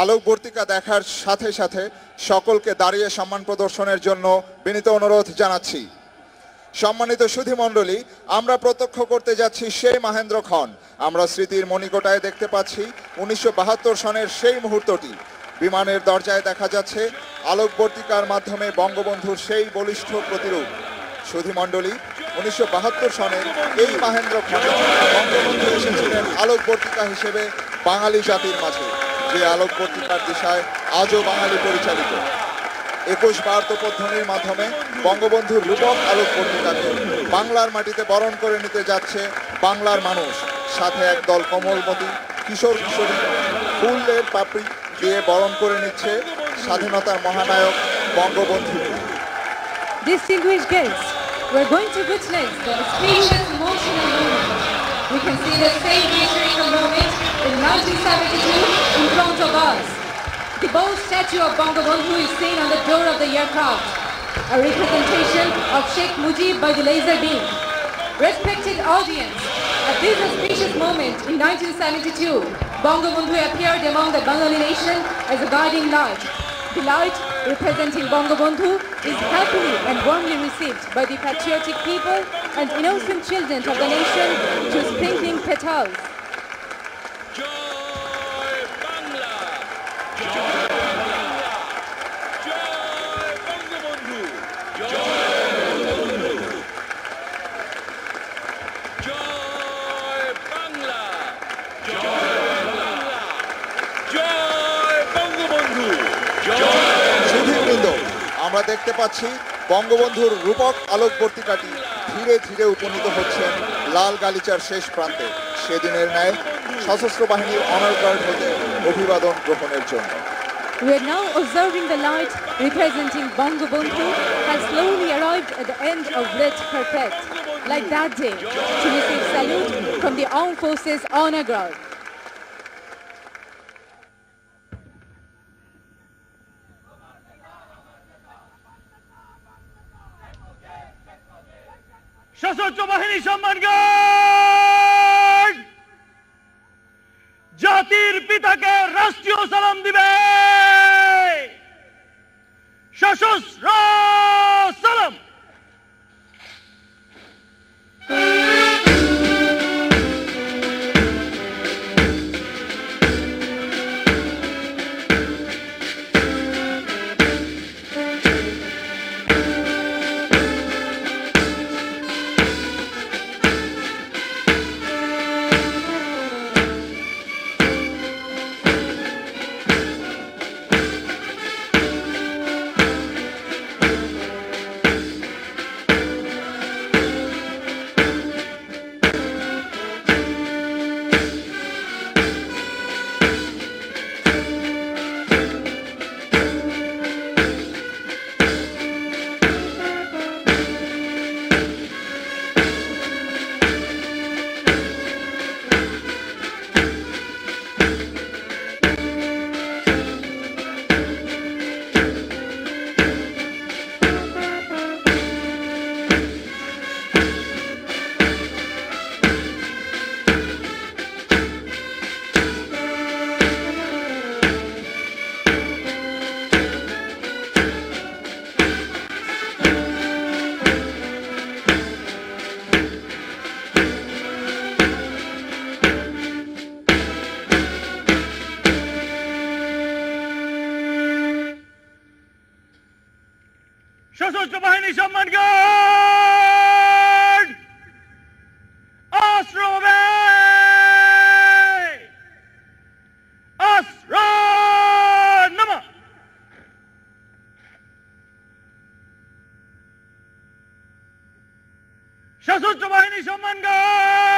আলোকবর্তিকা দেখার সাথে সাথে সকলকে দাঁড়িয়ে সম্মান প্রদর্শনের জন্য বিনীত অনুরোধ জানাচ্ছি। সম্মানিত সুধীমণ্ডলী, আমরা প্রত্যক্ষ করতে যাচ্ছি সেই মাহেন্দ্রক্ষণ। আমরা স্মৃতির মণিকোটায় দেখতে পাচ্ছি 1972 সনের সেই মুহূর্তটি। বিমানের দরজায় দেখা যাচ্ছে আলোকবর্তিকার মাধ্যমে বঙ্গবন্ধুর সেই বলিষ্ঠ প্রতিরূপ। সুধীমণ্ডলী, 1972 সনের এই মাহেন্দ্রক্ষণে বঙ্গবন্ধু এসেছিলেন আলোকবর্তিকা হিসেবে বাঙালি জাতির মাঝে, যে আলোকবর্তিকার দিশায় আজও বাঙালি পরিচালিত। 21 বার তোপধ্বনির মাধ্যমে বঙ্গবন্ধুর রূপক আলোকবর্তিকাকে বাংলার মাটিতে বরণ করে নিতে যাচ্ছে বাংলার মানুষ। সাথে একদল কোমলমতি কিশোর কিশোরী ফুলের পাপড়ি দিয়ে বরণ করে নিচ্ছে স্বাধীনতার মহানায়ক Bangabandhu. Distinguished guests, we're going to witness the spacious emotional moment. We can see the same historical moment in 1972 in front of us. The bold statue of Bangabandhu is seen on the door of the aircraft, a representation of Sheikh Mujib by the laser beam. Respected audience, at this auspicious moment in 1972, Bangabandhu appeared among the Bengali nation as a guiding light. The light representing Bangabandhu is happily and warmly received by the patriotic people and innocent children of the nation through sprinkling petals. আমরা দেখতে পাচ্ছি বঙ্গবন্ধুর রূপক আলোকবর্তিকাটি ধীরে ধীরে উপনীত হচ্ছেন লাল গালিচার শেষ প্রান্তে, সেদিনের ন্যায় সশস্ত্র বাহিনীর অনার গার্ড হতে অভিবাদন গ্রহণের জন্য। We are now observing the light representing Bangabandhu has slowly arrived at the end of Red Carpet, like that day, to receive salute from the Armed Forces Honor Guard. সশস্ত্র বাহিনী সম্মান guard জাতির পিতাকে রাষ্ট্রীয় সালাম দিবে। সশস্ত্র সালাম। সশস্ত্র বাহিনী সম্মান গার্ড আশ্রমে আশ্রম। সশস্ত্র বাহিনী সম্মান গার্ড